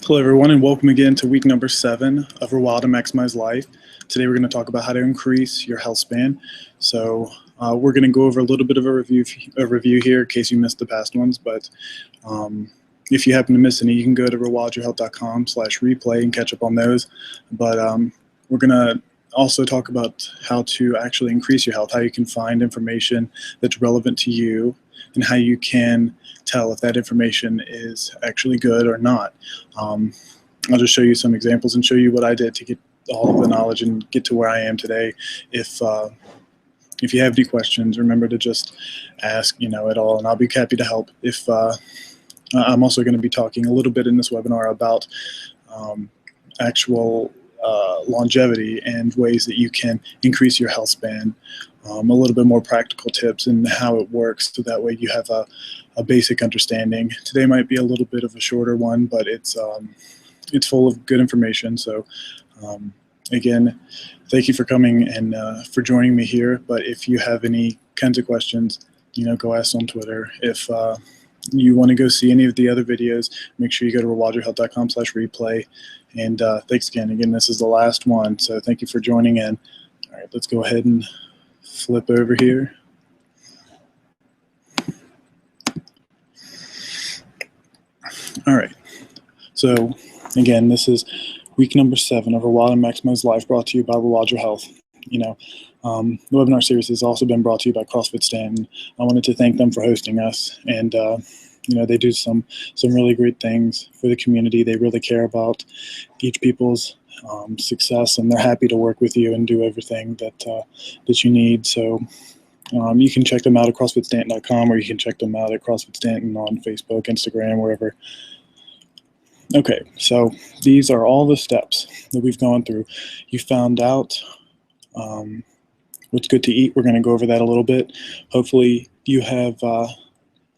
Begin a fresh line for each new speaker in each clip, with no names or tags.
Hello everyone, and welcome again to week number 7 of ReWild to Maximize Life. Today we're going to talk about how to increase your health span. So we're going to go over a little bit of a review here in case you missed the past ones, but if you happen to miss any, you can go to rewildyourhealth.com/replay and catch up on those. But we're going to also talk about how to actually increase your health, how you can find information that's relevant to you, and how you can tell if that information is actually good or not. I'll just show you some examples and show you what I did to get all of the knowledge and get to where I am today. If you have any questions, remember to just ask, at all, and I'll be happy to help. If I'm also going to be talking a little bit in this webinar about actual longevity and ways that you can increase your health span, a little bit more practical tips and how it works, so that way you have a basic understanding. Today might be a little bit of a shorter one, but it's full of good information. So again, thank you for coming and for joining me here. But if you have any kinds of questions, go ask on Twitter. If you want to go see any of the other videos, make sure you go to rewildyourhealth.com/replay. And thanks again. Again, this is the last one, so thank you for joining in. All right, let's go ahead and flip over here. All right, so again, this is week number 7 of ReWild and Maximize Life, brought to you by ReWild Your Health. The webinar series has also been brought to you by CrossFit Stanton. I wanted to thank them for hosting us, and they do some really great things for the community. They really care about each people's success, and they're happy to work with you and do everything that you need. So you can check them out at CrossFitStanton.com, or you can check them out at CrossFit Stanton on Facebook, Instagram, wherever. Okay, so these are all the steps that we've gone through. You found out what's good to eat. We're going to go over that a little bit. Hopefully you have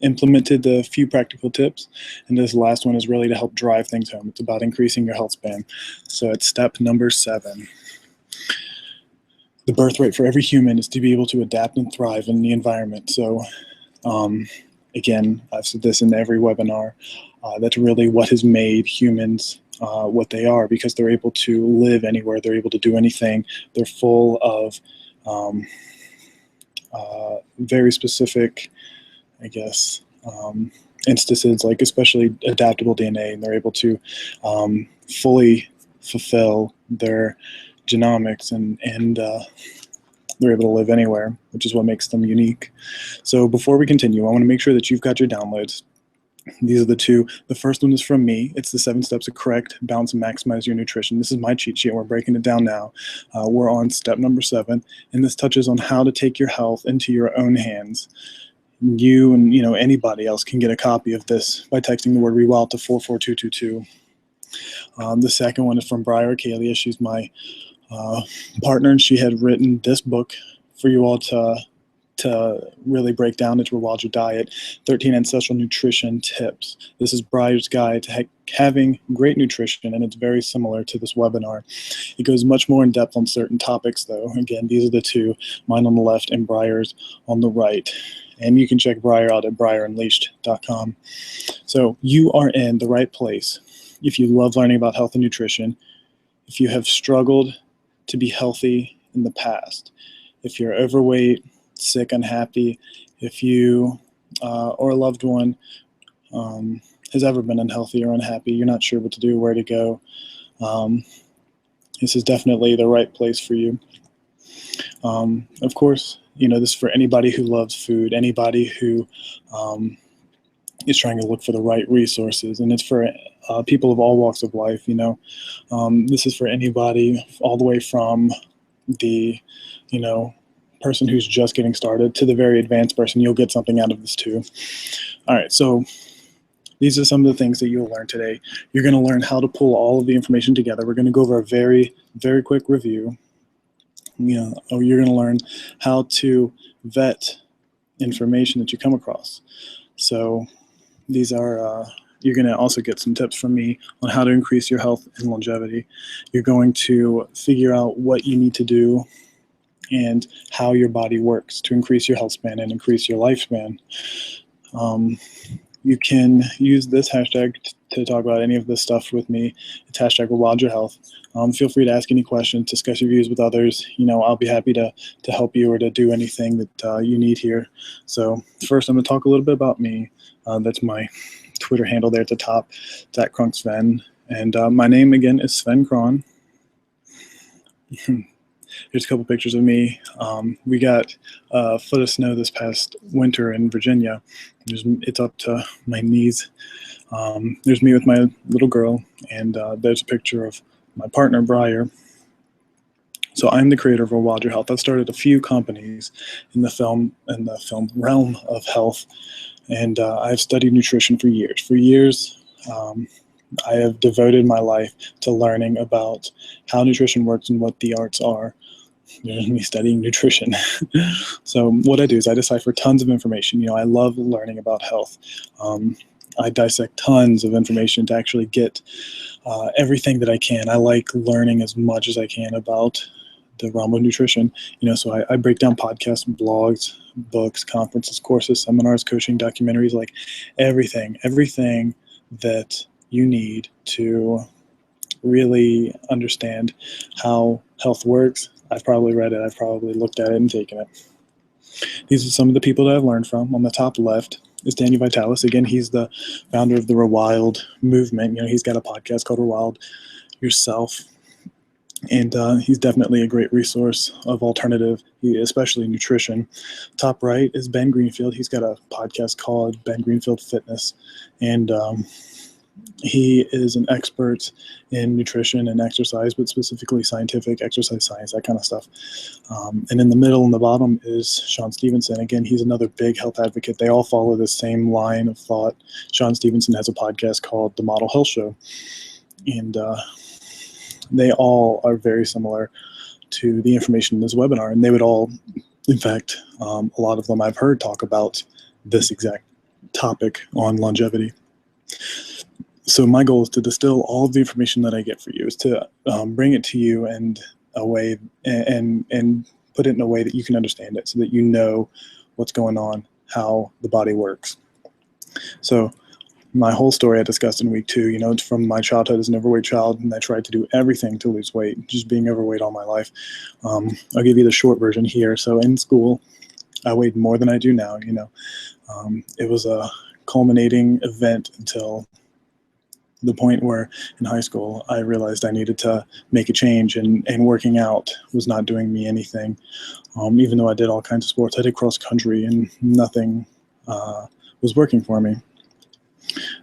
implemented the few practical tips, and this last one is really to help drive things home. It's about increasing your health span. So it's step number 7. The birth rate for every human is to be able to adapt and thrive in the environment. So again, I've said this in every webinar, that's really what has made humans what they are, because they're able to live anywhere, they're able to do anything. They're full of very specific, instances, like especially adaptable DNA, and they're able to fully fulfill their genomics, and they're able to live anywhere, which is what makes them unique. So before we continue, I want to make sure that you've got your downloads. These are the 2. The first one is from me. It's the 7 steps to correct, balance, and maximize your nutrition. This is my cheat sheet. We're breaking it down now. We're on step number 7, and this touches on how to take your health into your own hands. You and anybody else can get a copy of this by texting the word ReWild to 44222. The second one is from Briar Kalia. She's my partner, and she had written this book for you all to really break down into ReWild Your Diet, 13 ancestral nutrition tips. This is Briar's guide to having great nutrition, and it's very similar to this webinar. It goes much more in depth on certain topics, though. Again, these are the 2, mine on the left and Briar's on the right. And you can check Briar out at briarunleashed.com. So you are in the right place if you love learning about health and nutrition, if you have struggled to be healthy in the past, if you're overweight, sick, unhappy, if you or a loved one has ever been unhealthy or unhappy, you're not sure what to do, where to go, this is definitely the right place for you. Of course, this is for anybody who loves food, anybody who is trying to look for the right resources, and it's for people of all walks of life. This is for anybody, all the way from the person who's just getting started to the very advanced person. You'll get something out of this too. All right, so these are some of the things that you'll learn today. You're going to learn how to pull all of the information together. We're going to go over a very, very quick review. You're going to learn how to vet information that you come across. So these are, you're going to also get some tips from me on how to increase your health and longevity. You're going to figure out what you need to do and how your body works to increase your health span and increase your lifespan. You can use this hashtag to talk about any of this stuff with me, it's hashtag ReWild Your Health. Feel free to ask any questions, discuss your views with others. I'll be happy to help you or to do anything that you need here. So first, I'm going to talk a little bit about me. That's my Twitter handle there at the top. It's at @CrunkSven. And my name, again, is Sven Kron. Here's a couple pictures of me. We got a foot of snow this past winter in Virginia. It's up to my knees. There's me with my little girl, and there's a picture of my partner, Briar. So I'm the creator of ReWild Your Health. I've started a few companies in the film realm of health, and I've studied nutrition for years. For years, I have devoted my life to learning about how nutrition works and what the arts are. There's me studying nutrition. So what I do is I decipher tons of information. I love learning about health. I dissect tons of information to actually get everything that I can. I like learning as much as I can about the realm of nutrition. So I break down podcasts, blogs, books, conferences, courses, seminars, coaching, documentaries, like everything that you need to really understand how health works. I've probably read it, I've probably looked at it and taken it. These are some of the people that I've learned from. On the top left is Danny Vitalis. Again, he's the founder of the ReWild movement. He's got a podcast called ReWild Yourself. And he's definitely a great resource of alternative, especially nutrition. Top right is Ben Greenfield. He's got a podcast called Ben Greenfield Fitness. And he is an expert in nutrition and exercise, but specifically scientific exercise science, that kind of stuff. And in the middle and the bottom is Sean Stevenson. Again, he's another big health advocate. They all follow the same line of thought. Sean Stevenson has a podcast called The Model Health Show. And they all are very similar to the information in this webinar. And they would all, in fact, a lot of them I've heard talk about this exact topic on longevity. So my goal is to distill all of the information that I get for you, is to bring it to you and a way and put it in a way that you can understand it, so that you know what's going on, how the body works. So my whole story I discussed in week 2. It's from my childhood as an overweight child, and I tried to do everything to lose weight, just being overweight all my life. I'll give you the short version here. So in school, I weighed more than I do now. It was a culminating event until the point where in high school I realized I needed to make a change, and working out was not doing me anything. Even though I did all kinds of sports, I did cross country, and nothing was working for me.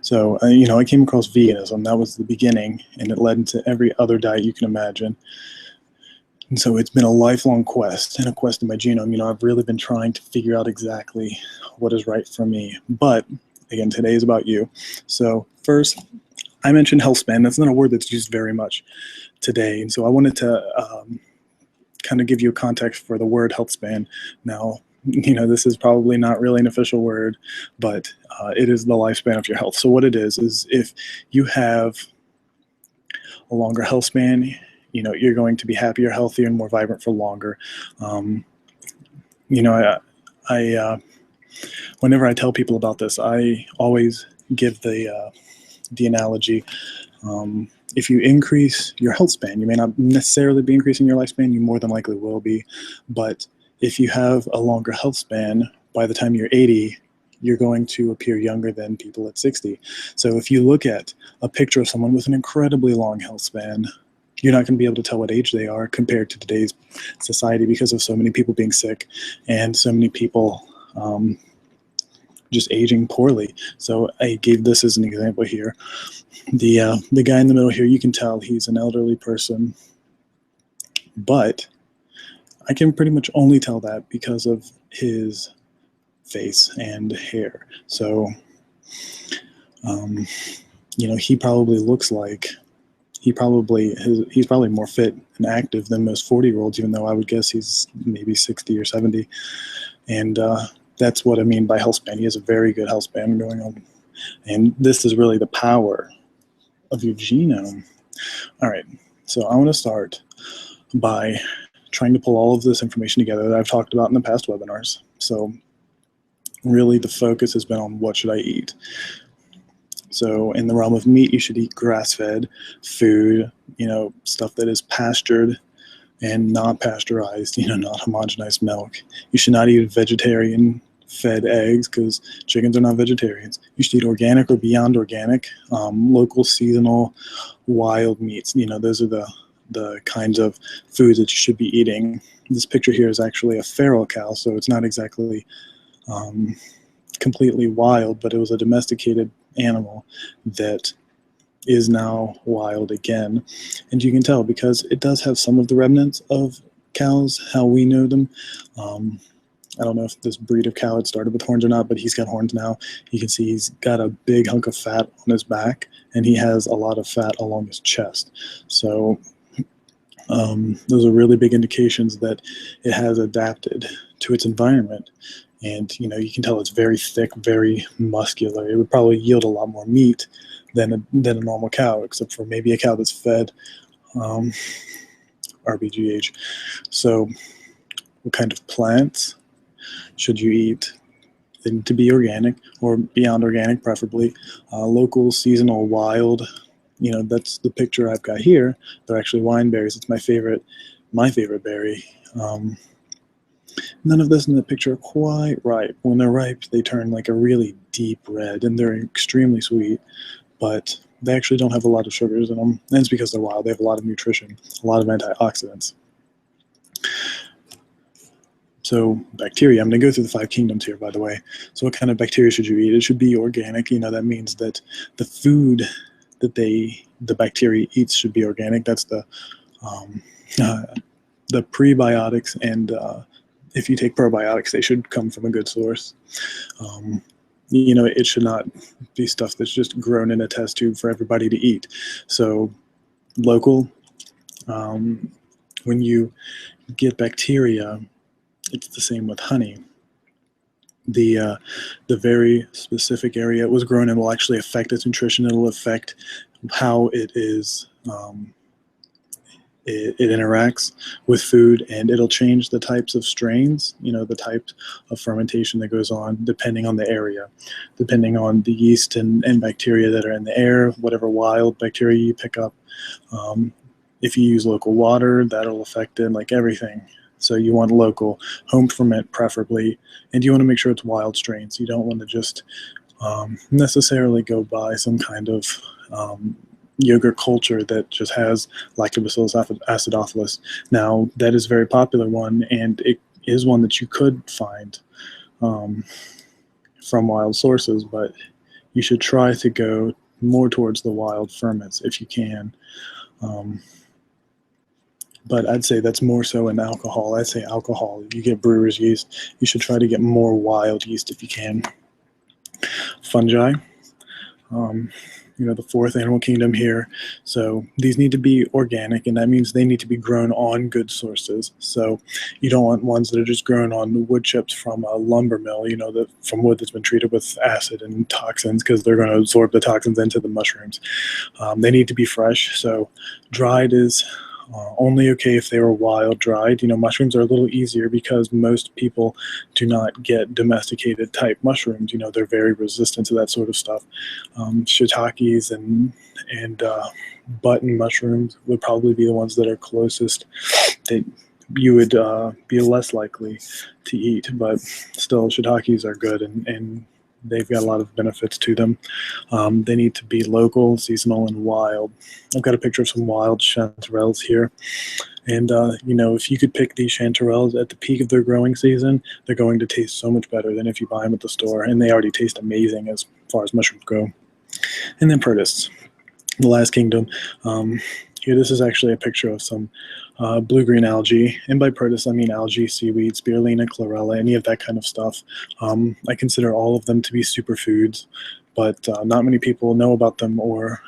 So, I came across veganism. That was the beginning, and it led into every other diet you can imagine. And so it's been a lifelong quest, and a quest in my genome. I've really been trying to figure out exactly what is right for me. But again, today is about you. So first, I mentioned Healthspan. That's not a word that's used very much today. And so I wanted to kind of give you a context for the word Healthspan. Now, this is probably not really an official word, but it is the lifespan of your health. So what it is if you have a longer health span, you're going to be happier, healthier, and more vibrant for longer. I whenever I tell people about this, I always give the analogy. If you increase your health span, you may not necessarily be increasing your lifespan, you more than likely will be. But if you have a longer health span, by the time you're 80, you're going to appear younger than people at 60. So if you look at a picture of someone with an incredibly long health span, you're not going to be able to tell what age they are compared to today's society, because of so many people being sick and so many people just aging poorly. So I gave this as an example here. The guy in the middle here, you can tell he's an elderly person, but I can pretty much only tell that because of his face and hair. So, he probably looks like he's probably more fit and active than most 40-year-olds, even though I would guess he's maybe 60 or 70. And that's what I mean by health span. He has a very good health span going on. And this is really the power of your genome. All right, so I want to start by trying to pull all of this information together that I've talked about in the past webinars. So really the focus has been on what should I eat. So in the realm of meat, you should eat grass-fed food, stuff that is pastured and not pasteurized, not homogenized milk. You should not eat vegetarian fed eggs because chickens are not vegetarians. You should eat organic or beyond organic, local, seasonal, wild meats. Those are the kinds of foods that you should be eating. This picture here is actually a feral cow, so it's not exactly completely wild, but it was a domesticated animal that is now wild again. And you can tell because it does have some of the remnants of cows, how we know them. I don't know if this breed of cow had started with horns or not, but he's got horns now. You can see he's got a big hunk of fat on his back, and he has a lot of fat along his chest. So those are really big indications that it has adapted to its environment. And you can tell it's very thick, very muscular. It would probably yield a lot more meat than a normal cow, except for maybe a cow that's fed RBGH. So what kind of plants should you eat? They need to be organic or beyond organic, preferably. Local, seasonal, wild. That's the picture I've got here. They're actually wine berries. It's my favorite berry. None of this in the picture are quite ripe. When they're ripe, they turn like a really deep red, and they're extremely sweet, but they actually don't have a lot of sugars in them, and it's because they're wild. They have a lot of nutrition, a lot of antioxidants. So bacteria, I'm going to go through the 5 kingdoms here, by the way. So what kind of bacteria should you eat? It should be organic. That means that the food that the bacteria eats should be organic. That's the prebiotics, and if you take probiotics, they should come from a good source. It should not be stuff that's just grown in a test tube for everybody to eat. So local, when you get bacteria, it's the same with honey. The very specific area it was grown in will actually affect its nutrition. It'll affect how it is it interacts with food, and it'll change the types of strains, the type of fermentation that goes on depending on the area, depending on the yeast and bacteria that are in the air, whatever wild bacteria you pick up. If you use local water, that'll affect it, like everything. So you want local, home ferment preferably, and you want to make sure it's wild strains. You don't want to just necessarily go by some kind of yogurt culture that just has Lactobacillus acidophilus. Now, that is a very popular one, and it is one that you could find from wild sources, but you should try to go more towards the wild ferments if you can. But I'd say that's more so in alcohol. I'd say alcohol. If you get brewer's yeast, you should try to get more wild yeast if you can. Fungi. The 4th animal kingdom here. So these need to be organic, and that means they need to be grown on good sources. So you don't want ones that are just grown on wood chips from a lumber mill, from wood that's been treated with acid and toxins, because they're going to absorb the toxins into the mushrooms. They need to be fresh. So dried is only okay if they were wild dried. Mushrooms are a little easier because most people do not get domesticated type mushrooms. They're very resistant to that sort of stuff. Shiitakes and button mushrooms would probably be the ones that are closest that you would be less likely to eat, but still shiitakes are good, and they've got a lot of benefits to them. They need to be local, seasonal, and wild. I've got a picture of some wild chanterelles here. And, if you could pick these chanterelles at the peak of their growing season, they're going to taste so much better than if you buy them at the store. And they already taste amazing as far as mushrooms go. And then pertis, the last kingdom. Here, this is actually a picture of some blue-green algae. And by pertis, I mean algae, seaweed, spirulina, chlorella, any of that kind of stuff. I consider all of them to be superfoods, but not many people know about them or,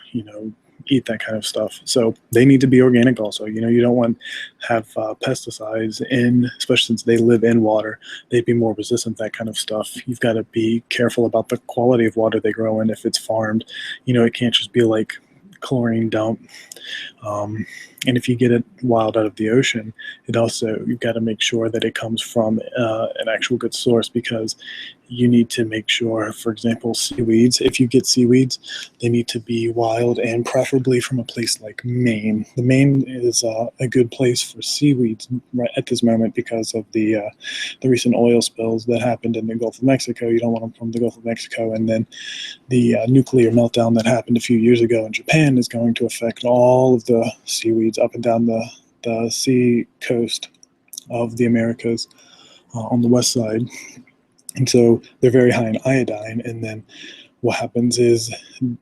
eat that kind of stuff. So they need to be organic also. You don't want to have pesticides in, especially since they live in water. They'd be more resistant to that kind of stuff. You've got to be careful about the quality of water they grow in if it's farmed. It can't just be like chlorine dump. And if you get it wild out of the ocean, you've got to make sure that it comes from an actual good source, because you need to make sure, for example, seaweeds, if you get seaweeds, they need to be wild and preferably from a place like Maine. The Maine is a good place for seaweeds right at this moment because of the recent oil spills that happened in the Gulf of Mexico. You don't want them from the Gulf of Mexico. And then the nuclear meltdown that happened a few years ago in Japan is going to affect all of the seaweeds up and down the sea coast of the Americas on the west side. And so they're very high in iodine. And then what happens is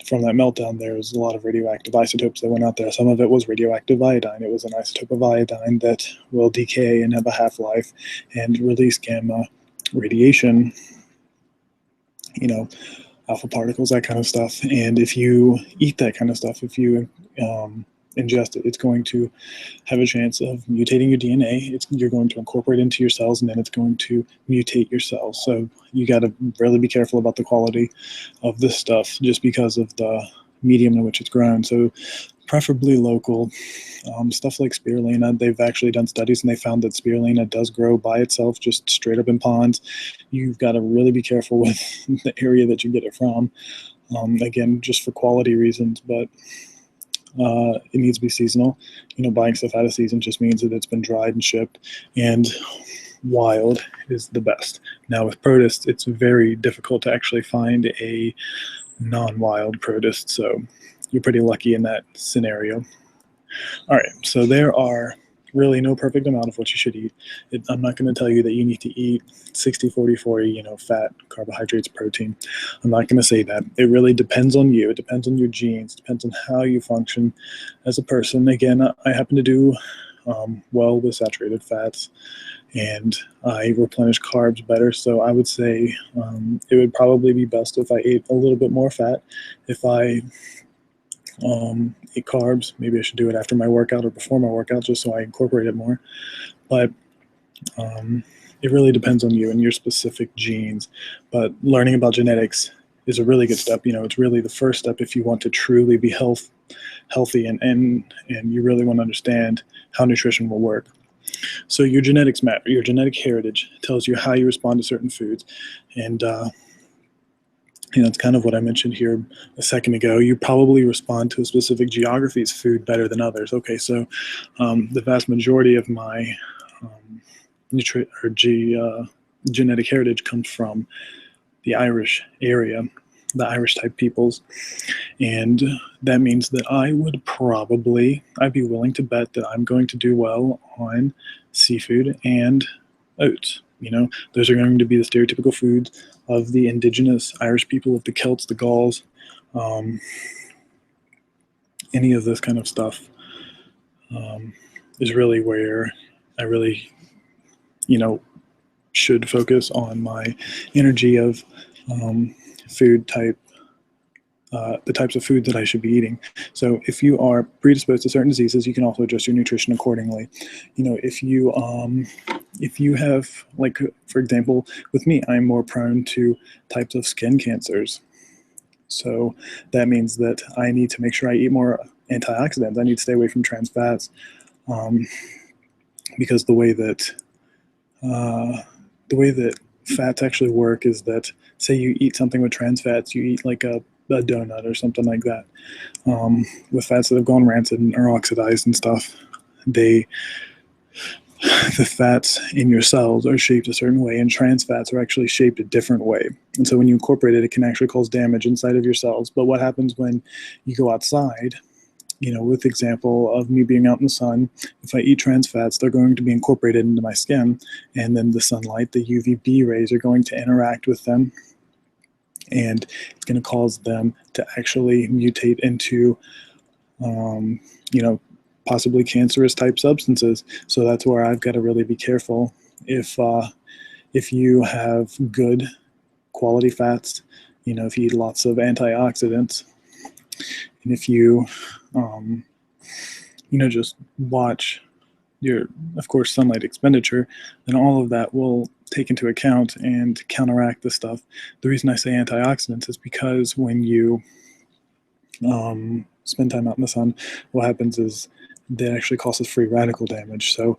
from that meltdown, there was a lot of radioactive isotopes that went out there. Some of it was radioactive iodine. It was an isotope of iodine that will decay and have a half-life and release gamma radiation, alpha particles, that kind of stuff. And if you eat that kind of stuff, if you ingest it, it's going to have a chance of mutating your DNA. You're going to incorporate into your cells, and then it's going to mutate your cells. So you got to really be careful about the quality of this stuff just because of the medium in which it's grown. So preferably local. Stuff like spirulina, they've actually done studies and they found that spirulina does grow by itself, just straight up in ponds. You've got to really be careful with the area that you get it from. Again, just for quality reasons, but it needs to be seasonal. Buying stuff out of season just means that it's been dried and shipped, and wild is the best. Now with produce, it's very difficult to actually find a non-wild produce, so you're pretty lucky in that scenario. All right, so there are really no perfect amount of what you should eat. I'm not going to tell you that you need to eat 60, 40, 40, fat, carbohydrates, protein. I'm not going to say that. It really depends on you. It depends on your genes. It depends on how you function as a person. Again, I happen to do well with saturated fats, and I replenish carbs better. So I would say it would probably be best if I ate a little bit more fat. If I eat carbs, maybe I should do it after my workout or before my workout just so I incorporate it more. But it really depends on you and your specific genes. But learning about genetics is a really good step. It's really the first step if you want to truly be healthy and you really want to understand how nutrition will work. So your genetics matter. Your genetic heritage tells you how you respond to certain foods. And it's kind of what I mentioned here a second ago. You probably respond to a specific geography's food better than others. Okay, so the vast majority of my genetic heritage comes from the Irish area, the Irish type peoples. And that means that I'd be willing to bet that I'm going to do well on seafood and oats. Those are going to be the stereotypical foods of the indigenous Irish people, of the Celts, the Gauls, any of this kind of stuff is really where I really, should focus on my energy of food type, the types of food that I should be eating. So if you are predisposed to certain diseases, you can also adjust your nutrition accordingly. If you have, like, for example, with me, I'm more prone to types of skin cancers. So that means that I need to make sure I eat more antioxidants. I need to stay away from trans fats because the way that fats actually work is that, say you eat something with trans fats, you eat like a donut or something like that, with fats that have gone rancid and are oxidized and stuff, the fats in your cells are shaped a certain way, and trans fats are actually shaped a different way. And so when you incorporate it, it can actually cause damage inside of your cells. But what happens when you go outside, with example of me being out in the sun, if I eat trans fats, they're going to be incorporated into my skin, and then the sunlight, the UVB rays, are going to interact with them, and it's going to cause them to actually mutate into, possibly cancerous type substances. So that's where I've got to really be careful. If you have good quality fats, if you eat lots of antioxidants, and if you, just watch your, of course, sunlight expenditure, then all of that will take into account and counteract the stuff. The reason I say antioxidants is because when you spend time out in the sun, what happens is that actually causes free radical damage. So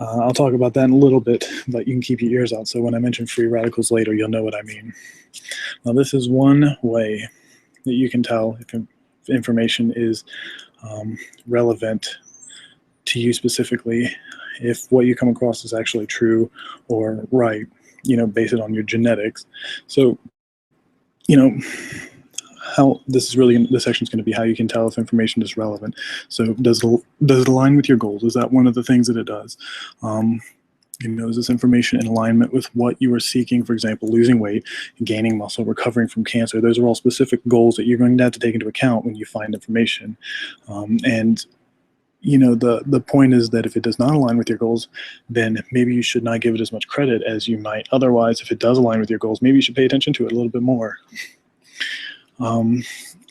I'll talk about that in a little bit, but you can keep your ears out. So when I mention free radicals later, you'll know what I mean. Now, this is one way that you can tell if information is relevant to you specifically, if what you come across is actually true or right, base it on your genetics. So, how this section is going to be how you can tell if information is relevant. So does it align with your goals? Is that one of the things that it does? Is this information in alignment with what you are seeking? For example, losing weight, gaining muscle, recovering from cancer. Those are all specific goals that you're going to have to take into account when you find information. And the point is that if it does not align with your goals, then maybe you should not give it as much credit as you might otherwise. If it does align with your goals, maybe you should pay attention to it a little bit more.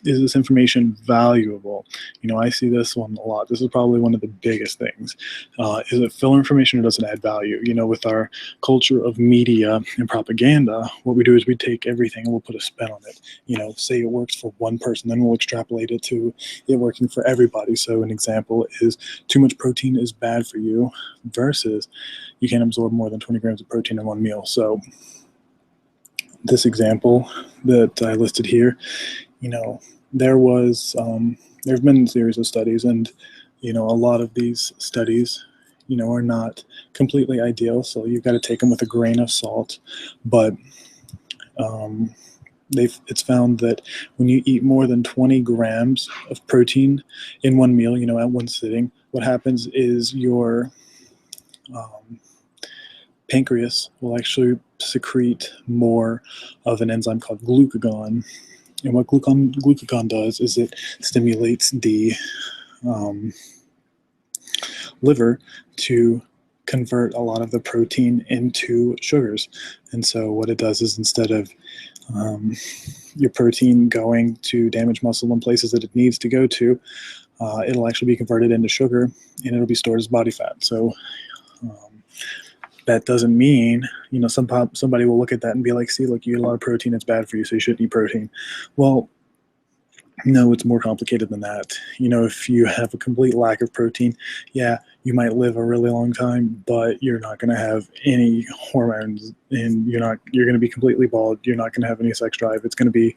Is this information valuable? I see this one a lot. This is probably one of the biggest things. Is it filler information or does it add value? With our culture of media and propaganda, what we do is we take everything and we'll put a spin on it. Say it works for one person, then we'll extrapolate it to it working for everybody. So an example is too much protein is bad for you versus you can't absorb more than 20 grams of protein in one meal. So this example that I listed here, there's been a series of studies, and a lot of these studies are not completely ideal, so you've got to take them with a grain of salt. But it's found that when you eat more than 20 grams of protein in one meal, at one sitting, what happens is your pancreas will actually secrete more of an enzyme called glucagon. And what glucagon does is it stimulates the liver to convert a lot of the protein into sugars. And so what it does is instead of your protein going to damage muscle in places that it needs to go to, it'll actually be converted into sugar and it'll be stored as body fat. So that doesn't mean, somebody will look at that and be like, see, look, you eat a lot of protein, it's bad for you, so you shouldn't eat protein. Well, no, it's more complicated than that. If you have a complete lack of protein, yeah, you might live a really long time, but you're not going to have any hormones, and you're going to be completely bald. You're not going to have any sex drive. It's going to be,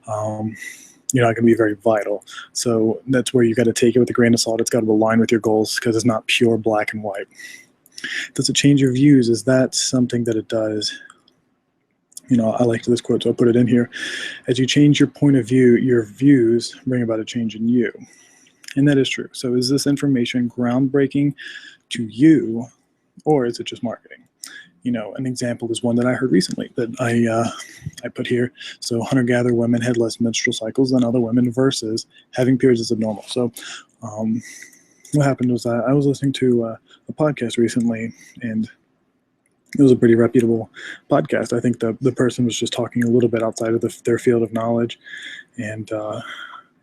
you're not going to be very vital. So that's where you got to take it with a grain of salt. It's got to align with your goals because it's not pure black and white. Does it change your views? Is that something that it does? I liked this quote, so I'll put it in here. As you change your point of view, your views bring about a change in you. And that is true. So is this information groundbreaking to you, or is it just marketing? An example is one that I heard recently that I put here. So hunter-gatherer women had less menstrual cycles than other women versus having periods is abnormal. So what happened was I was listening to a podcast recently, and it was a pretty reputable podcast. I think the person was just talking a little bit outside of their field of knowledge and,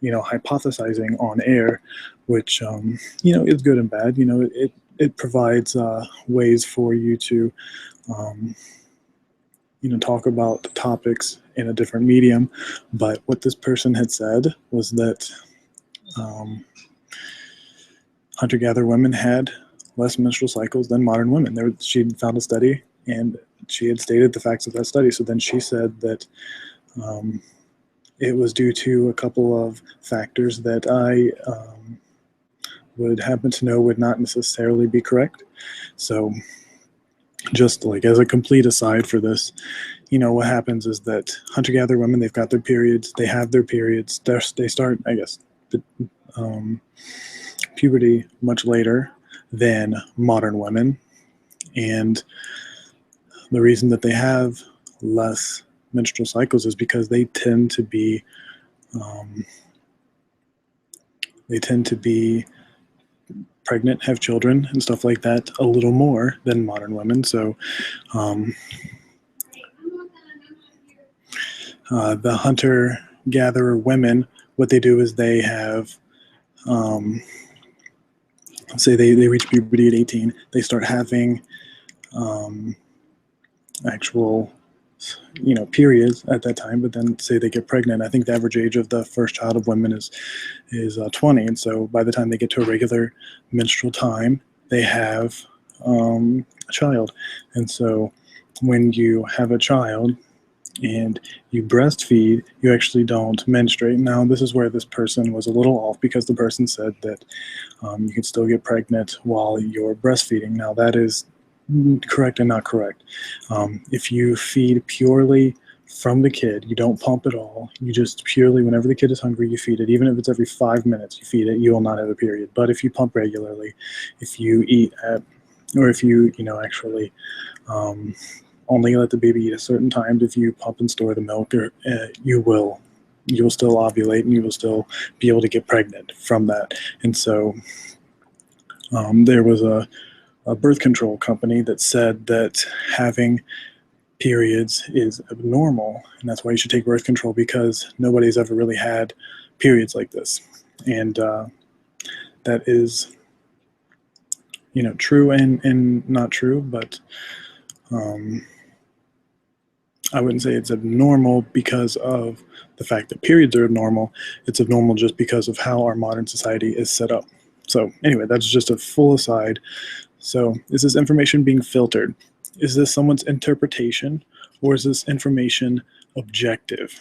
hypothesizing on air, which, is good and bad. It provides ways for you to, talk about topics in a different medium. But what this person had said was that hunter-gatherer women had less menstrual cycles than modern women. She'd found a study, and she had stated the facts of that study. So then she said that it was due to a couple of factors that I would happen to know would not necessarily be correct. So just like as a complete aside for this, what happens is that hunter-gatherer women, they've got their periods, they have their periods, they start, I guess, puberty much later than modern women. And the reason that they have less menstrual cycles is because they tend to be pregnant, have children and stuff like that a little more than modern women. So the hunter-gatherer women, what they do is they have say they reach puberty at 18, they start having actual periods at that time, but then say they get pregnant. I think the average age of the first child of women is 20, and so by the time they get to a regular menstrual time, they have a child. And so when you have a child and you breastfeed, you actually don't menstruate. Now, this is where this person was a little off, because the person said that you can still get pregnant while you're breastfeeding. Now, that is correct and not correct. If you feed purely from the kid, you don't pump at all. You just purely, whenever the kid is hungry, you feed it. Even if it's every 5 minutes you feed it, you will not have a period. But if you pump regularly, if you eat at, or if you actually only let the baby eat at certain times, if you pump and store the milk, or you'll still ovulate, and you will still be able to get pregnant from that. And so there was a birth control company that said that having periods is abnormal, and that's why you should take birth control, because nobody's ever really had periods like this. And that is true and not true, but I wouldn't say it's abnormal because of the fact that periods are abnormal. It's abnormal just because of how our modern society is set up. So anyway, that's just a full aside. So is this information being filtered? Is this someone's interpretation, or is this information objective?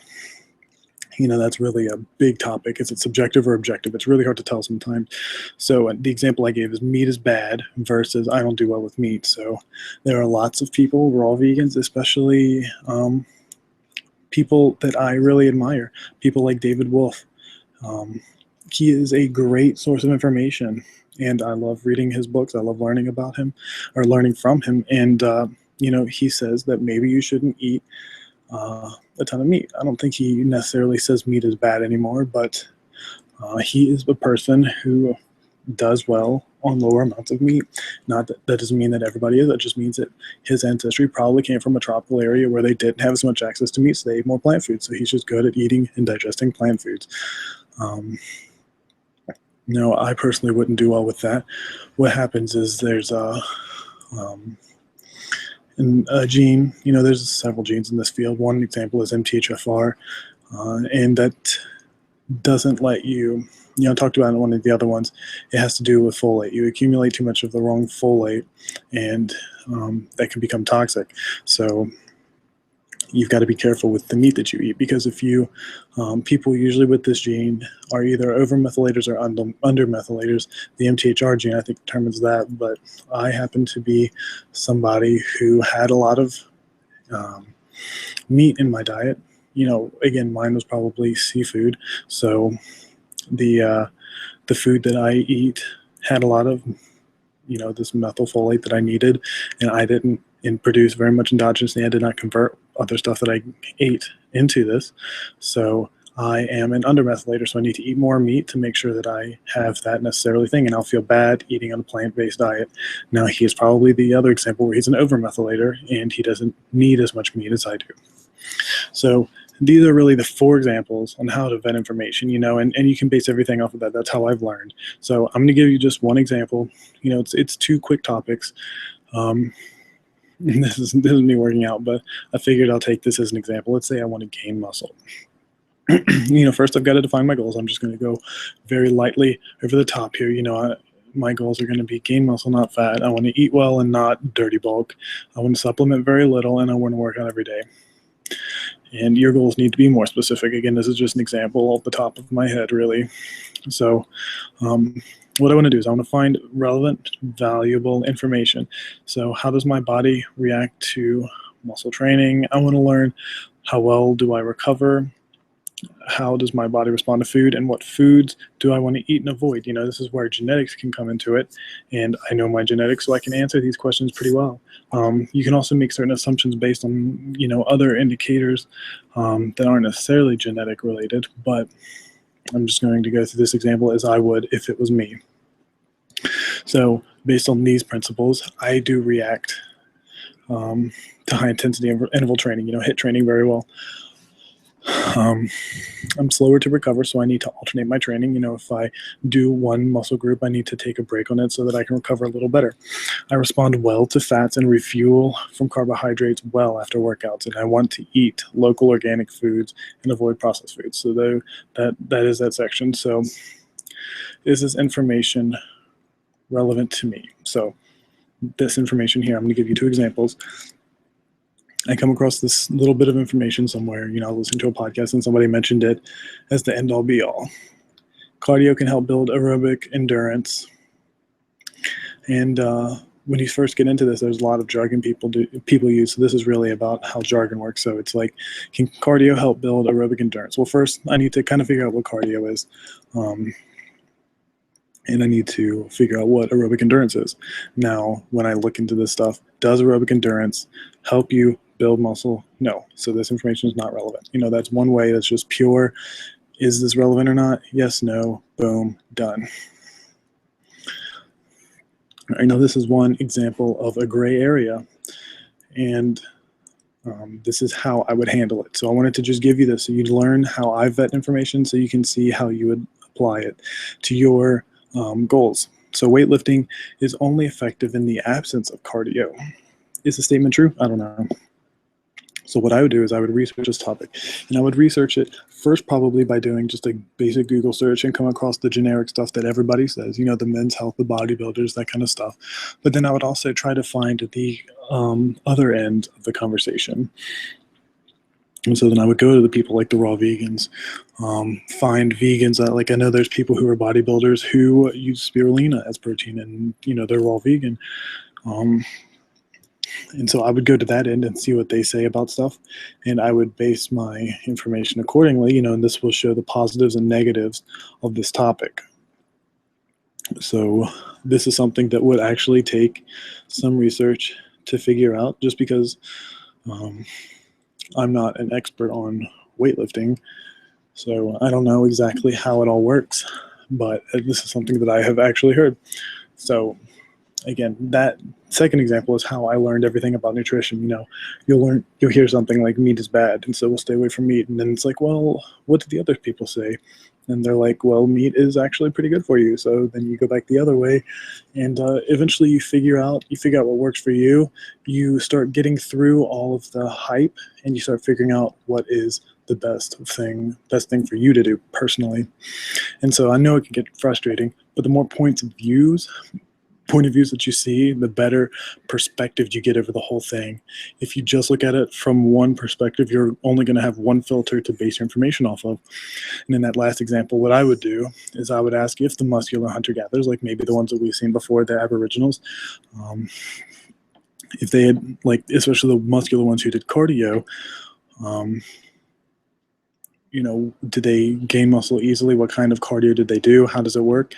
That's really a big topic. Is it subjective or objective? It's really hard to tell sometimes. So the example I gave is meat is bad versus I don't do well with meat. So there are lots of people, we're all vegans, especially people that I really admire, people like David Wolf. He is a great source of information, and I love reading his books. I love learning about him, or learning from him. And he says that maybe you shouldn't eat a ton of meat. I don't think he necessarily says meat is bad anymore, but he is a person who does well on lower amounts of meat. Not that doesn't mean that everybody is. That just means that his ancestry probably came from a tropical area where they didn't have as much access to meat, so they ate more plant foods. So he's just good at eating and digesting plant foods. No, I personally wouldn't do well with that. What happens is there's a gene, there's several genes in this field. One example is MTHFR, and that doesn't let you, I talked about in one of the other ones, it has to do with folate. You accumulate too much of the wrong folate, and that can become toxic. So you've got to be careful with the meat that you eat, because if you, people usually with this gene are either over-methylators or under-methylators. The MTHR gene, I think, determines that, but I happen to be somebody who had a lot of meat in my diet. Again, mine was probably seafood, so the food that I eat had a lot of this methylfolate that I needed, and I didn't produce very much endogenously. I did not convert other stuff that I ate into this, so I am an undermethylator, so I need to eat more meat to make sure that I have that necessarily thing, and I'll feel bad eating on a plant-based diet. Now, he is probably the other example where he's an overmethylator, and he doesn't need as much meat as I do. So these are really the 4 examples on how to vet information, and you can base everything off of that. That's how I've learned. So I'm going to give you just one example. It's 2 quick topics. This is me working out, but I figured I'll take this as an example. Let's say I want to gain muscle. First I've got to define my goals. I'm just going to go very lightly over the top here. My goals are going to be gain muscle, not fat. I want to eat well and not dirty bulk. I want to supplement very little, and I want to work out every day. And your goals need to be more specific. Again, this is just an example off the top of my head, really. So what I want to do is I want to find relevant, valuable information. So how does my body react to muscle training? I want to learn, how well do I recover? How does my body respond to food, and what foods do I want to eat and avoid? This is where genetics can come into it, and I know my genetics, so I can answer these questions pretty well. You can also make certain assumptions based on other indicators that aren't necessarily genetic related, but I'm just going to go through this example as I would if it was me. So based on these principles, I do react to high intensity interval training, HIIT training very well. I'm slower to recover, so I need to alternate my training. If I do one muscle group, I need to take a break on it so that I can recover a little better. I respond well to fats and refuel from carbohydrates well after workouts, and I want to eat local organic foods and avoid processed foods. So that is that section. So is this information relevant to me? So this information here. I'm going to give you 2 examples. I come across this little bit of information somewhere, I was listening to a podcast and somebody mentioned it as the end all be all. Cardio can help build aerobic endurance. And when you first get into this, there's a lot of jargon people use. So this is really about how jargon works. So it's like, can cardio help build aerobic endurance? Well, first I need to kind of figure out what cardio is. And I need to figure out what aerobic endurance is. Now, when I look into this stuff, does aerobic endurance help you build muscle? No. So this information is not relevant. That's one way. That's just pure. Is this relevant or not? Yes, no, boom, done. I know this is one example of a gray area, and this is how I would handle it. So I wanted to just give you this so you'd learn how I vet information so you can see how you would apply it to your goals. So weightlifting is only effective in the absence of cardio. Is the statement true? I don't know. So what I would do is I would research this topic, and I would research it first probably by doing just a basic Google search and come across the generic stuff that everybody says, the Men's Health, the bodybuilders, that kind of stuff. But then I would also try to find the other end of the conversation. And so then I would go to the people like the raw vegans, find vegans that, I know there's people who are bodybuilders who use spirulina as protein, and they're raw vegan. And so I would go to that end and see what they say about stuff, and I would base my information accordingly, and this will show the positives and negatives of this topic. So this is something that would actually take some research to figure out, just because I'm not an expert on weightlifting, so I don't know exactly how it all works, but this is something that I have actually heard. So again, that second example is how I learned everything about nutrition. You'll hear something like meat is bad, and so we'll stay away from meat. And then it's like, well, what did the other people say? And they're like, well, meat is actually pretty good for you. So then you go back the other way, and eventually you figure out what works for you. You start getting through all of the hype, and you start figuring out what is the best thing for you to do personally. And so I know it can get frustrating, but the more point of views that you see, the better perspective you get over the whole thing. If you just look at it from one perspective, you're only going to have one filter to base your information off of. And in that last example, what I would do is I would ask if the muscular hunter-gatherers, like maybe the ones that we've seen before, the Aboriginals, if they had, especially the muscular ones who did cardio, did they gain muscle easily? What kind of cardio did they do? How does it work?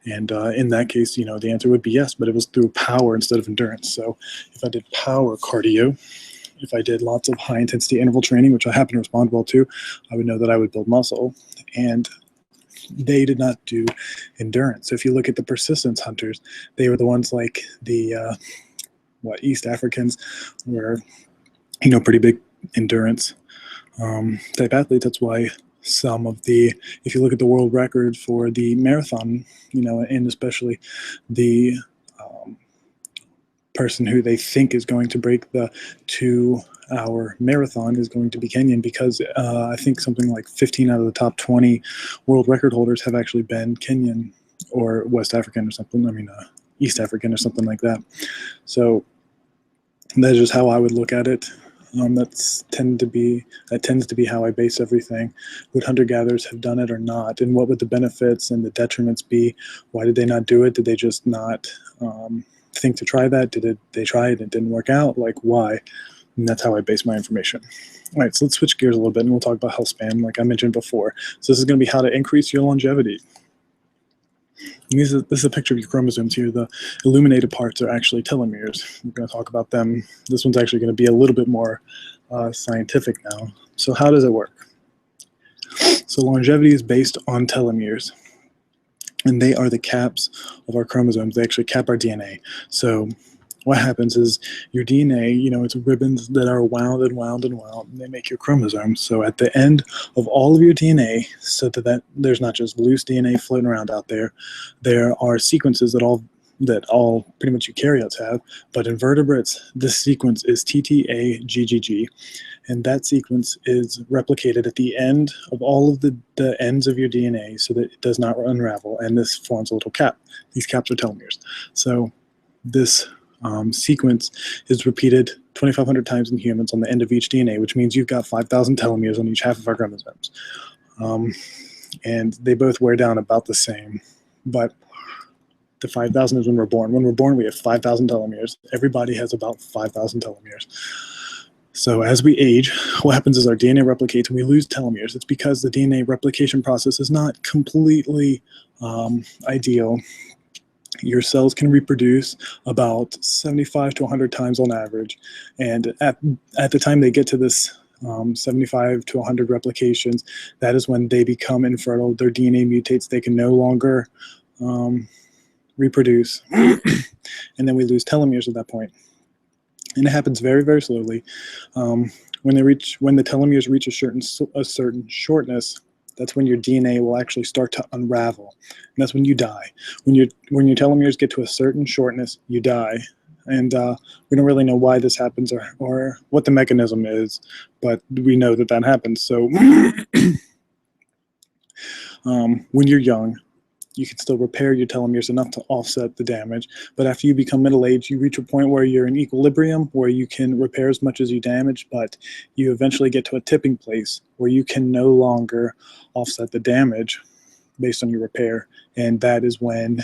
And in that case, the answer would be yes, but it was through power instead of endurance. So if I did power cardio, if I did lots of high intensity interval training, which I happen to respond well to, I would know that I would build muscle. And they did not do endurance. So if you look at the persistence hunters, they were the ones like the East Africans were, pretty big endurance type athletes. That's why if you look at the world record for the marathon, and especially the person who they think is going to break the 2-hour marathon is going to be Kenyan, because I think something like 15 out of the top 20 world record holders have actually been Kenyan or West African or something. East African or something like that. So that's just how I would look at it. That tends to be how I base everything. Would hunter-gatherers have done it or not? And what would the benefits and the detriments be? Why did they not do it? Did they just not think to try that? They try it and it didn't work out? Why? And that's how I base my information. All right, so let's switch gears a little bit and we'll talk about Healthspan, like I mentioned before. So this is going to be how to increase your longevity. This is a picture of your chromosomes here. The illuminated parts are actually telomeres. We're going to talk about them. This one's actually going to be a little bit more scientific now. So how does it work? So longevity is based on telomeres, and they are the caps of our chromosomes. They actually cap our DNA. So what happens is your DNA, it's ribbons that are wound and wound and wound, and they make your chromosomes. So at the end of all of your DNA, so that there's not just loose DNA floating around out there, there are sequences that all pretty much eukaryotes have. But in vertebrates, this sequence is TTAGGG, and that sequence is replicated at the end of all of the ends of your DNA so that it does not unravel, and this forms a little cap. These caps are telomeres. So this sequence is repeated 2,500 times in humans on the end of each DNA, which means you've got 5,000 telomeres on each half of our chromosomes. And they both wear down about the same. But the 5,000 is when we're born. When we're born, we have 5,000 telomeres. Everybody has about 5,000 telomeres. So as we age, what happens is our DNA replicates and we lose telomeres. It's because the DNA replication process is not completely ideal. Your cells can reproduce about 75 to 100 times on average. And at the time they get to this 75 to 100 replications, that is when they become infertile. Their DNA mutates. They can no longer reproduce. And then we lose telomeres at that point. And it happens very, very slowly. When the telomeres reach a certain shortness, that's when your DNA will actually start to unravel, and that's when you die. When your telomeres get to a certain shortness, you die. And we don't really know why this happens or what the mechanism is, but we know that happens. So when you're young, you can still repair your telomeres enough to offset the damage. But after you become middle-aged, you reach a point where you're in equilibrium, where you can repair as much as you damage, but you eventually get to a tipping place where you can no longer offset the damage based on your repair. And that is when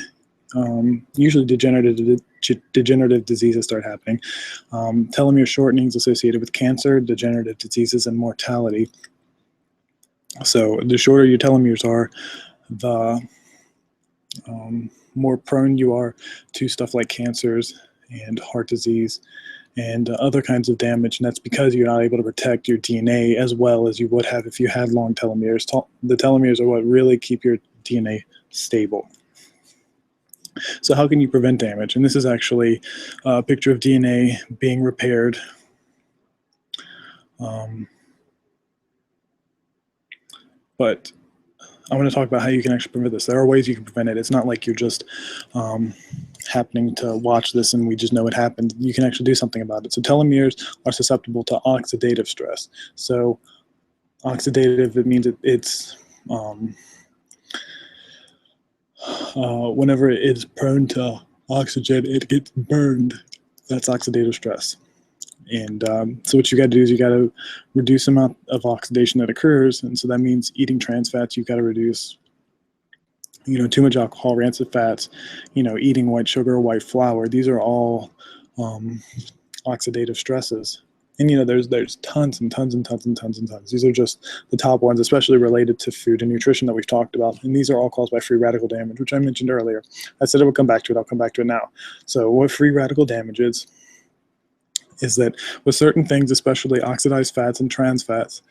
usually degenerative diseases start happening. Telomere shortening is associated with cancer, degenerative diseases, and mortality. So the shorter your telomeres are, the more prone you are to stuff like cancers and heart disease and other kinds of damage. And that's because you're not able to protect your DNA as well as you would have if you had long telomeres. The telomeres are what really keep your DNA stable. So how can you prevent damage? And this is actually a picture of DNA being repaired. But I want to talk about how you can actually prevent this. There are ways you can prevent it. It's not like you're just happening to watch this and we just know it happened. You can actually do something about it. So telomeres are susceptible to oxidative stress. So oxidative, it means it's whenever it is prone to oxygen, it gets burned. That's oxidative stress. And so what you got to do is you got to reduce the amount of oxidation that occurs. And so that means eating trans fats, you've got to reduce, too much alcohol, rancid fats, eating white sugar, white flour. These are all oxidative stresses. And, there's tons and tons and tons and tons and tons. These are just the top ones, especially related to food and nutrition that we've talked about. And these are all caused by free radical damage, which I mentioned earlier. I said I would come back to it. I'll come back to it now. So what free radical damage is that with certain things, especially oxidized fats and trans fats,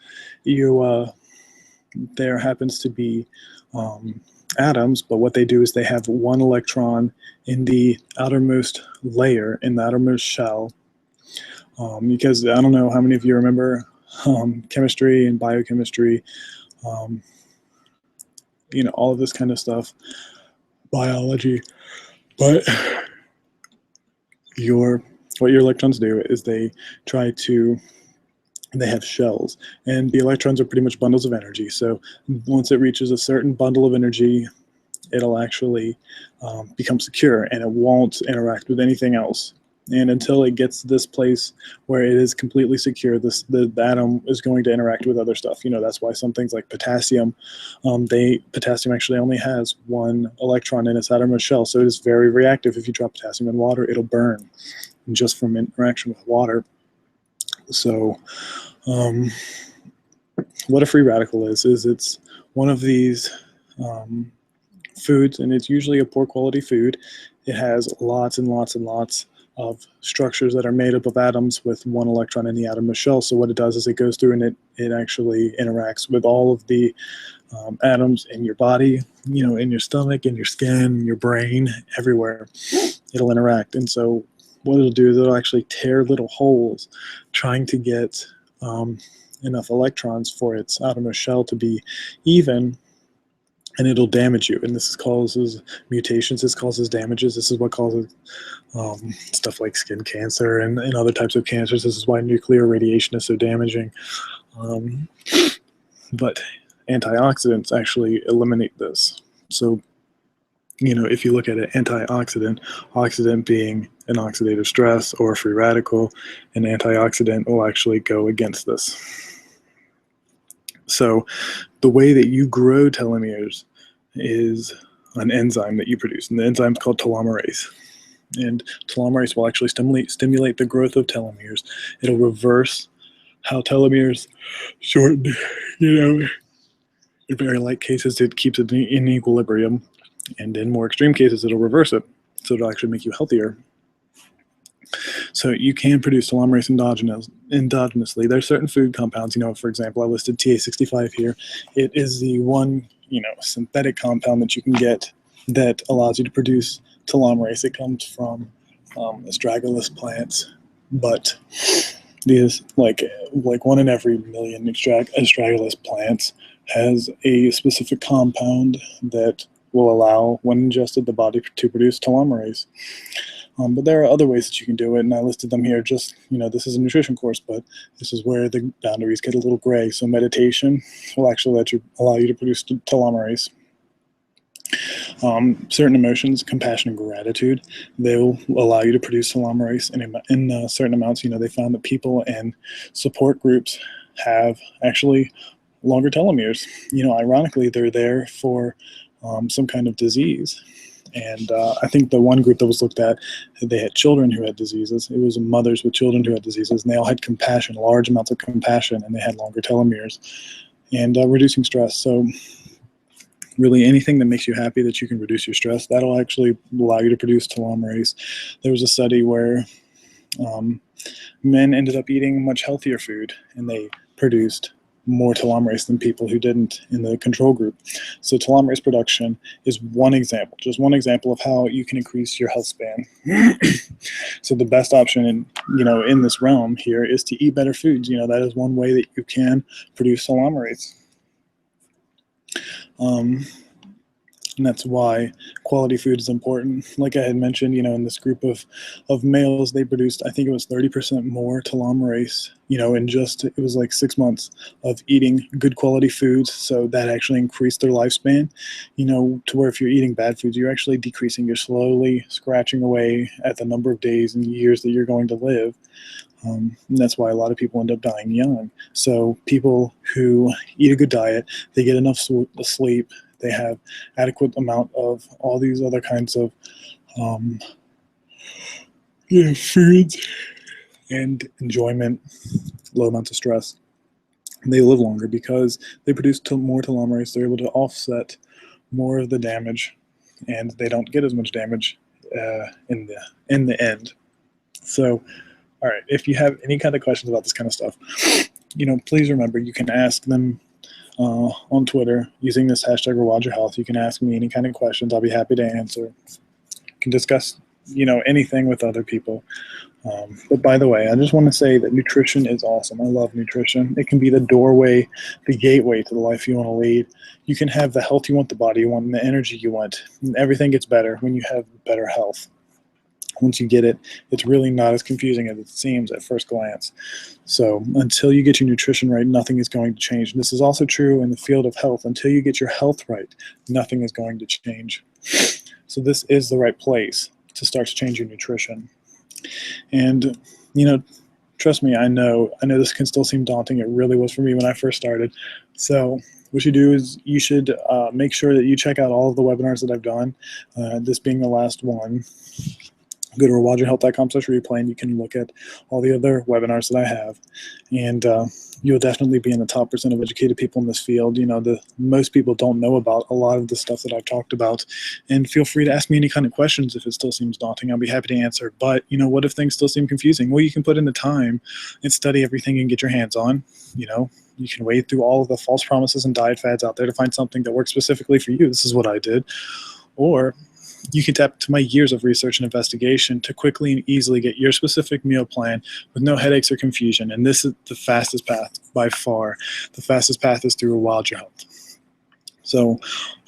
there happens to be atoms, but what they do is they have one electron in the outermost layer, in the outermost shell, because I don't know how many of you remember chemistry and biochemistry, all of this kind of stuff, biology, but what your electrons do is they have shells, and the electrons are pretty much bundles of energy. So once it reaches a certain bundle of energy, it'll actually become secure and it won't interact with anything else. And until it gets to this place where it is completely secure, the atom is going to interact with other stuff. That's why some things like potassium, potassium actually only has one electron in its outermost shell. So it is very reactive. If you drop potassium in water, it'll burn just from interaction with water. So what a free radical is it's one of these foods, and it's usually a poor quality food. It has lots and lots and lots of structures that are made up of atoms with one electron in the outermost shell. So what it does is it goes through and it actually interacts with all of the atoms in your body, in your stomach, in your skin, your brain, everywhere. It'll interact. And so what it'll do is it'll actually tear little holes trying to get enough electrons for its outermost shell to be even, and it'll damage you. And this causes mutations, this causes damages, this is what causes stuff like skin cancer and other types of cancers. This is why nuclear radiation is so damaging. But antioxidants actually eliminate this. So if you look at an antioxidant, oxidant being an oxidative stress or a free radical, an antioxidant will actually go against this. So the way that you grow telomeres is an enzyme that you produce, and the enzyme is called telomerase. And telomerase will actually stimulate the growth of telomeres. It'll reverse how telomeres shorten. In very light cases, it keeps it in equilibrium, and in more extreme cases, it'll reverse it. So it'll actually make you healthier. So you can produce telomerase endogenously. There's certain food compounds, for example, I listed TA65 here. It is the one, synthetic compound that you can get that allows you to produce telomerase. It comes from astragalus plants, but these like 1 in every million astragalus plants has a specific compound that will allow, when ingested, the body to produce telomerase. But there are other ways that you can do it, and I listed them here. Just, this is a nutrition course, but this is where the boundaries get a little gray. So meditation will actually allow you to produce telomerase. Certain emotions, compassion and gratitude, they'll allow you to produce telomerase in certain amounts. They found that people in support groups have actually longer telomeres. Ironically, they're there for some kind of disease. And I think the one group that was looked at, they had children who had diseases. It was mothers with children who had diseases, and they all had compassion, large amounts of compassion, and they had longer telomeres and reducing stress. So really anything that makes you happy that you can reduce your stress, that'll actually allow you to produce telomerase. There was a study where men ended up eating much healthier food, and they produced more telomerase than people who didn't in the control group. So telomerase production is one example, just one example of how you can increase your health span. So the best option in this realm here is to eat better foods. That is one way that you can produce telomerase. And that's why quality food is important. Like I had mentioned, in this group of males, they produced, I think it was 30% more telomerase, it was like 6 months of eating good quality foods. So that actually increased their lifespan, to where if you're eating bad foods, you're actually decreasing, you're slowly scratching away at the number of days and years that you're going to live. And that's why a lot of people end up dying young. So people who eat a good diet, they get enough sleep, they have adequate amount of all these other kinds of foods and enjoyment, low amounts of stress. They live longer because they produce more telomerase. They're able to offset more of the damage, and they don't get as much damage in the end. So, all right, if you have any kind of questions about this kind of stuff, please remember you can ask them on Twitter using this hashtag #ReWildYourHealth. You can ask me any kind of questions. I'll be happy to answer. You can discuss, anything with other people. But by the way, I just want to say that nutrition is awesome. I love nutrition. It can be the doorway, the gateway to the life you want to lead. You can have the health you want, the body you want, and the energy you want. And everything gets better when you have better health. Once you get it, it's really not as confusing as it seems at first glance. So until you get your nutrition right, nothing is going to change. And this is also true in the field of health. Until you get your health right, nothing is going to change. So this is the right place to start to change your nutrition. And, trust me, I know this can still seem daunting. It really was for me when I first started. So what you do is you should make sure that you check out all of the webinars that I've done, this being the last one. Go to rewildyourhealth.com/replay, and you can look at all the other webinars that I have. And you'll definitely be in the top % of educated people in this field. Most people don't know about a lot of the stuff that I've talked about. And feel free to ask me any kind of questions if it still seems daunting. I'll be happy to answer. But, what if things still seem confusing? Well, you can put in the time and study everything and get your hands on. You can wade through all of the false promises and diet fads out there to find something that works specifically for you. This is what I did. Or you can tap into my years of research and investigation to quickly and easily get your specific meal plan with no headaches or confusion. And this is the fastest path by far. The fastest path is through ReWild Your Health. So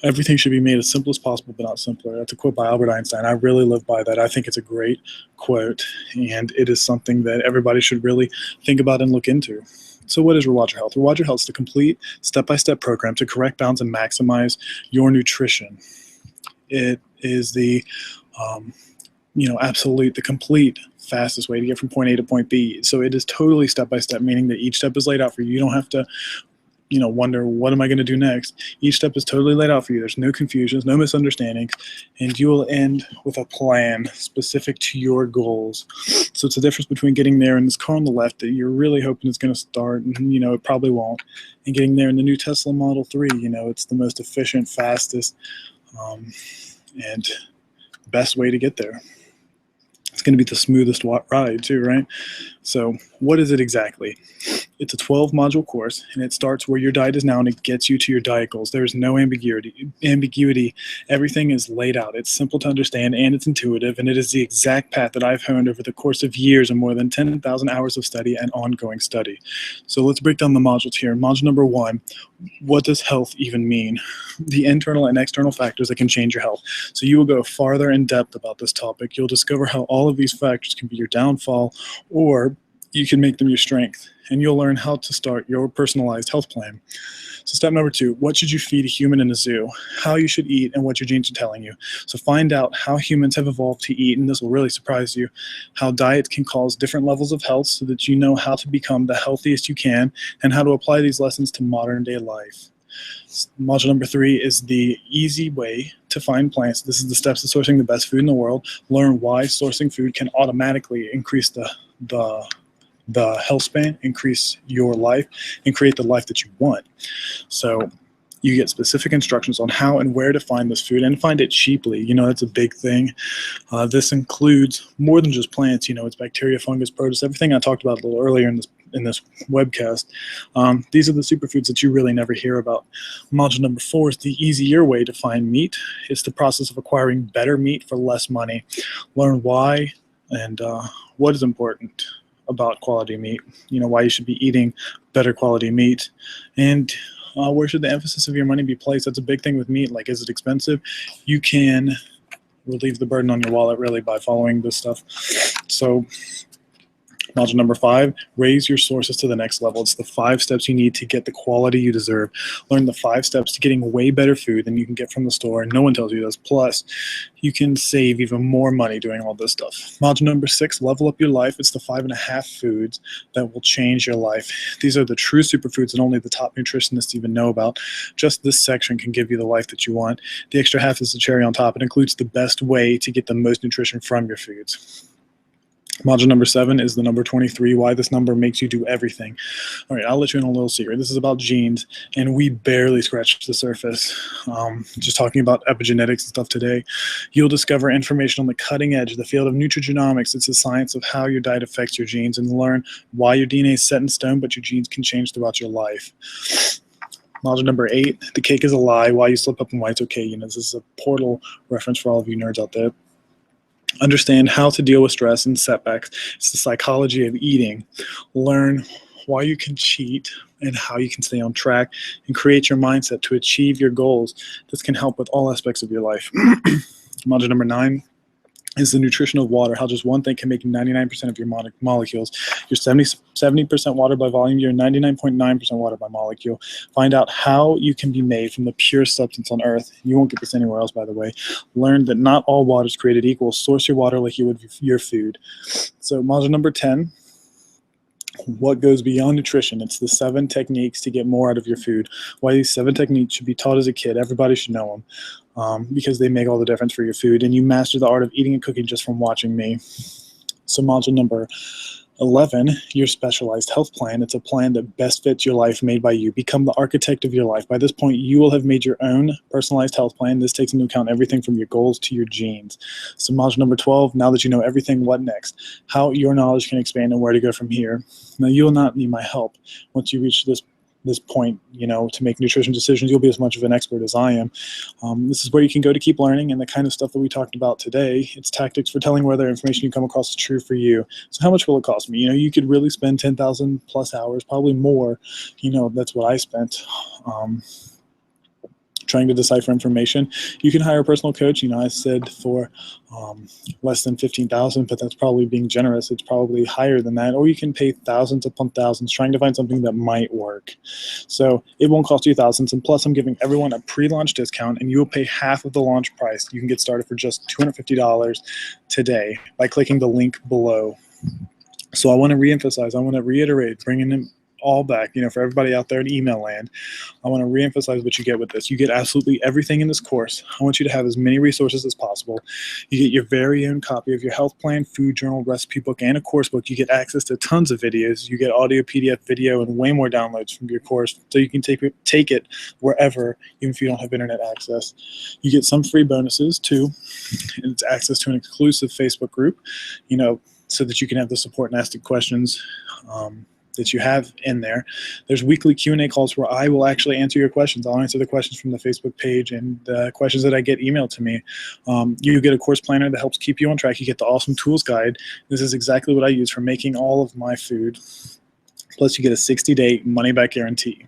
everything should be made as simple as possible, but not simpler. That's a quote by Albert Einstein. I really live by that. I think it's a great quote, and it is something that everybody should really think about and look into. So what is ReWild Your Health? ReWild Your Health is the complete step-by-step program to correct, balance, and maximize your nutrition. It is the the complete fastest way to get from point A to point B. So it is totally step by step, meaning that each step is laid out for you. You don't have to, wonder, what am I going to do next? Each step is totally laid out for you. There's no confusions, no misunderstandings, and you will end with a plan specific to your goals. So it's the difference between getting there in this car on the left that you're really hoping is going to start, and it probably won't, and getting there in the new Tesla Model 3. It's the most efficient, fastest, and best way to get there. It's going to be the smoothest ride too, right? So what is it exactly? It's a 12-module course, and it starts where your diet is now, and it gets you to your diet goals. There is no ambiguity. Everything is laid out. It's simple to understand, and it's intuitive, and it is the exact path that I've honed over the course of years and more than 10,000 hours of study and ongoing study. So let's break down the modules here. Module number 1, what does health even mean? The internal and external factors that can change your health. So you will go farther in depth about this topic. You'll discover how all of these factors can be your downfall, or you can make them your strength, and you'll learn how to start your personalized health plan. So step number 2, what should you feed a human in a zoo? How you should eat and what your genes are telling you. So find out how humans have evolved to eat, and this will really surprise you, how diets can cause different levels of health so that you know how to become the healthiest you can, and how to apply these lessons to modern day life. Module number 3 is the easy way to find plants. This is the steps to sourcing the best food in the world. Learn why sourcing food can automatically increase the health span, increase your life, and create the life that you want. So you get specific instructions on how and where to find this food, and find it cheaply. That's a big thing. This includes more than just plants. It's bacteria, fungus, produce, everything I talked about a little earlier in this webcast. These are the superfoods that you really never hear about. Module number 4 is the easier way to find meat. It's the process of acquiring better meat for less money. Learn why and what is important about quality meat, why you should be eating better quality meat, and where should the emphasis of your money be placed. That's a big thing with meat. Like, is it expensive? You can relieve the burden on your wallet really by following this stuff. So module number 5, raise your sources to the next level. It's the 5 steps you need to get the quality you deserve. Learn the 5 steps to getting way better food than you can get from the store, and no one tells you this. Plus, you can save even more money doing all this stuff. Module number 6, level up your life. It's the 5.5 foods that will change your life. These are the true superfoods that only the top nutritionists even know about. Just this section can give you the life that you want. The extra half is the cherry on top. It includes the best way to get the most nutrition from your foods. Module number 7 is the number 23, why this number makes you do everything. All right, I'll let you in a little secret. This is about genes, and we barely scratched the surface. Just talking about epigenetics and stuff today. You'll discover information on the cutting edge of the field of nutrigenomics. It's the science of how your diet affects your genes, and learn why your DNA is set in stone, but your genes can change throughout your life. Module number 8, the cake is a lie, why you slip up and why it's okay. This is a portal reference for all of you nerds out there. Understand how to deal with stress and setbacks. It's the psychology of eating. Learn why you can cheat and how you can stay on track, and create your mindset to achieve your goals. This can help with all aspects of your life. Module number 9 is the nutrition of water, how just one thing can make 99% of your molecules. You're 70% water by volume, you're 99.9% water by molecule. Find out how you can be made from the purest substance on earth. You won't get this anywhere else, by the way. Learn that not all water is created equal. Source your water like you would your food. So module number 10, what goes beyond nutrition. It's the 7 techniques to get more out of your food. Why these 7 techniques should be taught as a kid. Everybody should know them because they make all the difference for your food. And you master the art of eating and cooking just from watching me. So module number 11, your specialized health plan. It's a plan that best fits your life, made by you. Become the architect of your life. By this point, you will have made your own personalized health plan. This takes into account everything from your goals to your genes. So module number 12, now that you know everything, what next? How your knowledge can expand and where to go from here. Now, you will not need my help once you reach this point, to make nutrition decisions. You'll be as much of an expert as I am. This is where you can go to keep learning, and the kind of stuff that we talked about today. It's tactics for telling whether information you come across is true for you. So how much will it cost me? You could really spend 10,000 plus hours, probably more. That's what I spent. trying to decipher information, you can hire a personal coach. You know, I said for less than 15,000, but that's probably being generous. It's probably higher than that, or you can pay thousands upon thousands trying to find something that might work. So it won't cost you thousands, and plus I'm giving everyone a pre-launch discount, and you will pay half of the launch price. You can get started for just $250 today by clicking the link below. So I want to reemphasize, I want to reiterate, bringing them all back, you know, for everybody out there in email land. I want to reemphasize what you get with this. You get absolutely everything in this course. I want you to have as many resources as possible. You get your very own copy of your health plan, food journal, recipe book, and a course book. You get access to tons of videos. You get audio, PDF, video, and way more downloads from your course, so you can take it wherever, even if you don't have internet access. You get some free bonuses too, and it's access to an exclusive Facebook group, you know, so that you can have the support and ask the questions that you have in there. There's weekly Q&A calls where I will actually answer your questions. I'll answer the questions from the Facebook page and the questions that I get emailed to me. You get a course planner that helps keep you on track. You get the awesome tools guide. This is exactly what I use for making all of my food. Plus you get a 60-day money-back guarantee.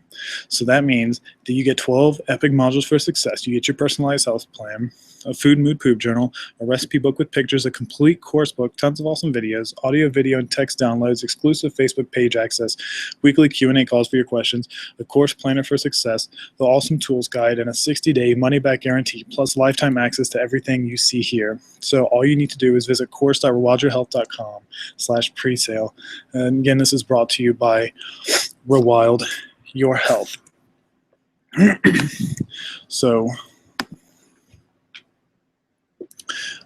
So that means that you get 12 epic modules for success. You get your personalized health plan, a food, mood, poop journal, a recipe book with pictures, a complete course book, tons of awesome videos, audio, video, and text downloads, exclusive Facebook page access, weekly Q&A calls for your questions, a course planner for success, the awesome tools guide, and a 60-day money-back guarantee, plus lifetime access to everything you see here. So all you need to do is visit course.rewildyourhealth.com/presale. And again, this is brought to you by ReWild Your Health. So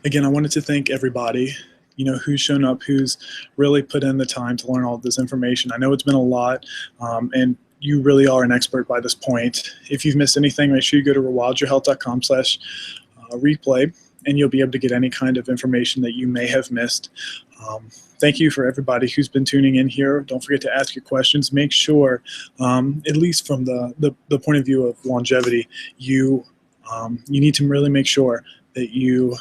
again, I wanted to thank everybody, you know, who's shown up, who's really put in the time to learn all of this information. I know it's been a lot, and you really are an expert by this point. If you've missed anything, make sure you go to rewildyourhealth.com/replay, and you'll be able to get any kind of information that you may have missed. Thank you for everybody who's been tuning in here. Don't forget to ask your questions. Make sure, at least from the point of view of longevity, you need to really make sure that you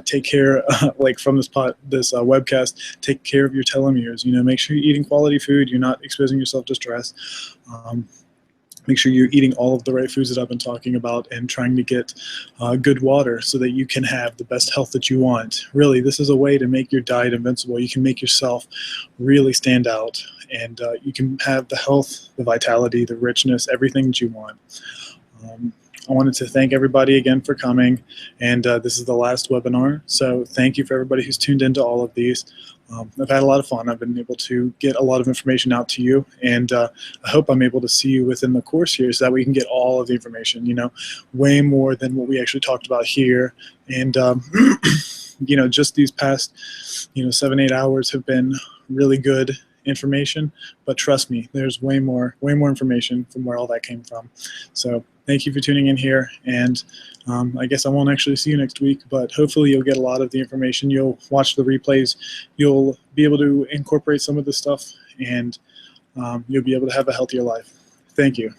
take care, like from this webcast, take care of your telomeres. You know, make sure you're eating quality food. You're not exposing yourself to stress. Make sure you're eating all of the right foods that I've been talking about, and trying to get good water so that you can have the best health that you want. Really, this is a way to make your diet invincible. You can make yourself really stand out, and you can have the health, the vitality, the richness, everything that you want. I wanted to thank everybody again for coming, and this is the last webinar, so thank you for everybody who's tuned into all of these. I've had a lot of fun. I've been able to get a lot of information out to you, and I hope I'm able to see you within the course here so that we can get all of the information, you know, way more than what we actually talked about here. And, you know, just these past, 7-8 hours have been really good information, but trust me, there's way more information from where all that came from. So thank you for tuning in here, and I guess I won't actually see you next week, but hopefully you'll get a lot of the information. You'll watch the replays, you'll be able to incorporate some of the stuff, and you'll be able to have a healthier life. Thank you.